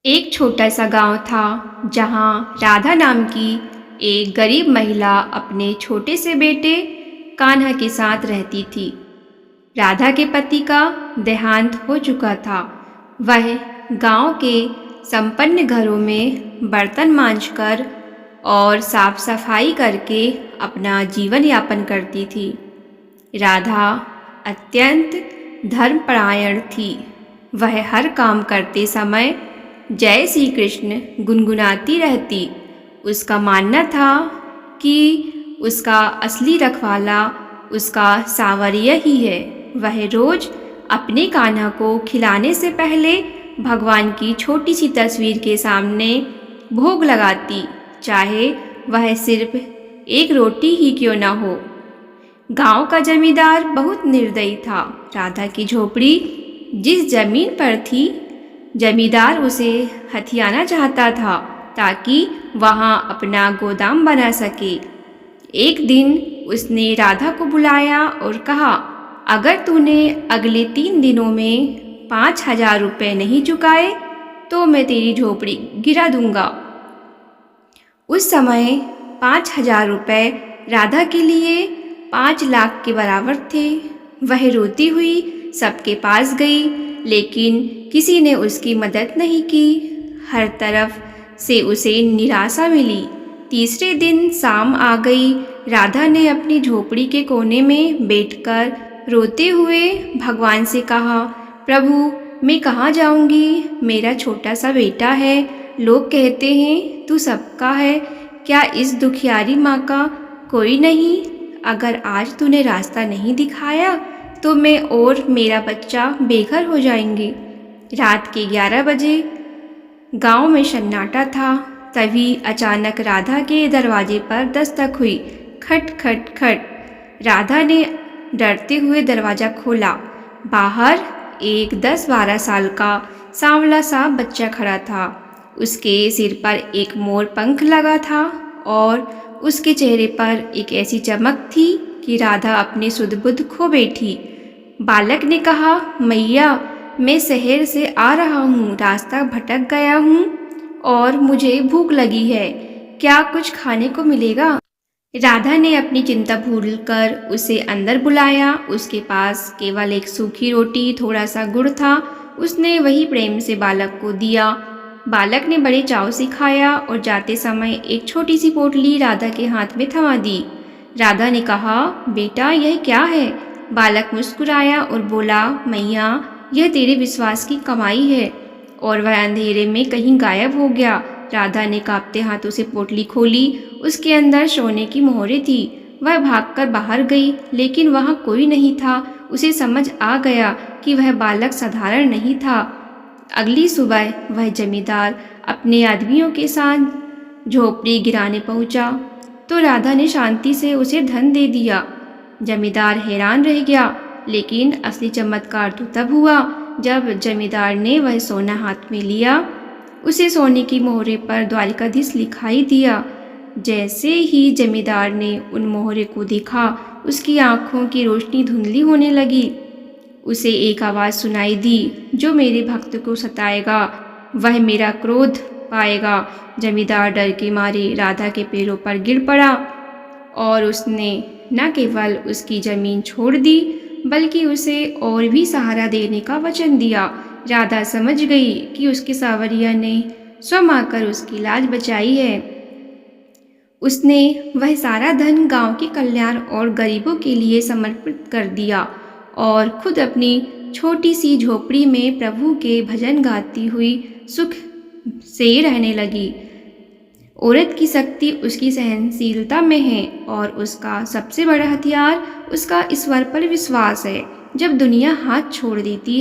एक छोटा सा गांव था जहां राधा नाम की एक गरीब महिला अपने छोटे से बेटे कान्हा के साथ रहती थी। राधा के पति का देहांत हो चुका था। वह गांव के संपन्न घरों में बर्तन मांजकर और साफ सफाई करके अपना जीवन यापन करती थी। राधा अत्यंत धर्मपरायण थी। वह हर काम करते समय जय श्री कृष्ण गुनगुनाती रहती। उसका मानना था कि उसका असली रखवाला उसका सांवरिया ही है। वह रोज अपने कान्हा को खिलाने से पहले भगवान की छोटी सी तस्वीर के सामने भोग लगाती, चाहे वह सिर्फ एक रोटी ही क्यों न हो। गांव का जमींदार बहुत निर्दयी था। राधा की झोपड़ी जिस जमीन पर थी, जमींदार उसे हथियाना चाहता था ताकि वहां अपना गोदाम बना सके। एक दिन उसने राधा को बुलाया और कहा, अगर तूने अगले 3 दिनों में 5,000 रुपये नहीं चुकाए तो मैं तेरी झोपड़ी गिरा दूंगा। उस समय 5,000 रुपये राधा के लिए 5 लाख के बराबर थे। वह रोती हुई सबके पास गई, लेकिन किसी ने उसकी मदद नहीं की। हर तरफ से उसे निराशा मिली। तीसरे दिन शाम आ गई। राधा ने अपनी झोपड़ी के कोने में बैठकर रोते हुए भगवान से कहा, प्रभु, मैं कहाँ जाऊँगी? मेरा छोटा सा बेटा है। लोग कहते हैं तू सबका है। क्या इस दुखियारी माँ का कोई नहीं? अगर आज तूने रास्ता नहीं दिखाया तो मैं और मेरा बच्चा बेघर हो जाएंगे। रात के 11 बजे गांव में सन्नाटा था। तभी अचानक राधा के दरवाजे पर दस्तक हुई। खट खट खट। राधा ने डरते हुए दरवाज़ा खोला। बाहर एक 10-12 साल का सांवला सा बच्चा खड़ा था। उसके सिर पर एक मोर पंख लगा था और उसके चेहरे पर एक ऐसी चमक थी कि राधा अपनी सुध बुध खो बैठी। बालक ने कहा, मैया, मैं शहर से आ रहा हूँ, रास्ता भटक गया हूँ और मुझे भूख लगी है। क्या कुछ खाने को मिलेगा? राधा ने अपनी चिंता भूलकर उसे अंदर बुलाया। उसके पास केवल एक सूखी रोटी, थोड़ा सा गुड़ था। उसने वही प्रेम से बालक को दिया। बालक ने बड़े चाव से खाया और जाते समय एक छोटी सी पोटली राधा के हाथ में थमा दी। राधा ने कहा, बेटा, यह क्या है? बालक मुस्कुराया और बोला, मैया, यह तेरे विश्वास की कमाई है। और वह अंधेरे में कहीं गायब हो गया। राधा ने कांपते हाथों से पोटली खोली। उसके अंदर सोने की मोहरें थी। वह भागकर बाहर गई, लेकिन वहाँ कोई नहीं था। उसे समझ आ गया कि वह बालक साधारण नहीं था। अगली सुबह वह जमींदार अपने आदमियों के साथ झोपड़ी गिराने पहुंचा तो राधा ने शांति से उसे धन दे दिया। जमींदार हैरान रह गया, लेकिन असली चमत्कार तो तब हुआ जब जमींदार ने वह सोना हाथ में लिया। उसे सोने की मोहरे पर द्वारिकाधीश लिखाई दिया। जैसे ही जमींदार ने उन मोहरे को देखा, उसकी आंखों की रोशनी धुंधली होने लगी। उसे एक आवाज़ सुनाई दी, जो मेरे भक्त को सताएगा वह मेरा क्रोध पाएगा। जमींदार डर के मारे राधा के पैरों पर गिर पड़ा और उसने न केवल उसकी ज़मीन छोड़ दी, बल्कि उसे और भी सहारा देने का वचन दिया। राधा समझ गई कि उसके सांवरिया ने स्वयं आकर उसकी लाज बचाई है। उसने वह सारा धन गांव के कल्याण और गरीबों के लिए समर्पित कर दिया और खुद अपनी छोटी सी झोपड़ी में प्रभु के भजन गाती हुई सुख से रहने लगी। औरत की शक्ति उसकी सहनशीलता में है और उसका सबसे बड़ा हथियार उसका ईश्वर पर विश्वास है। जब दुनिया हाथ छोड़ देती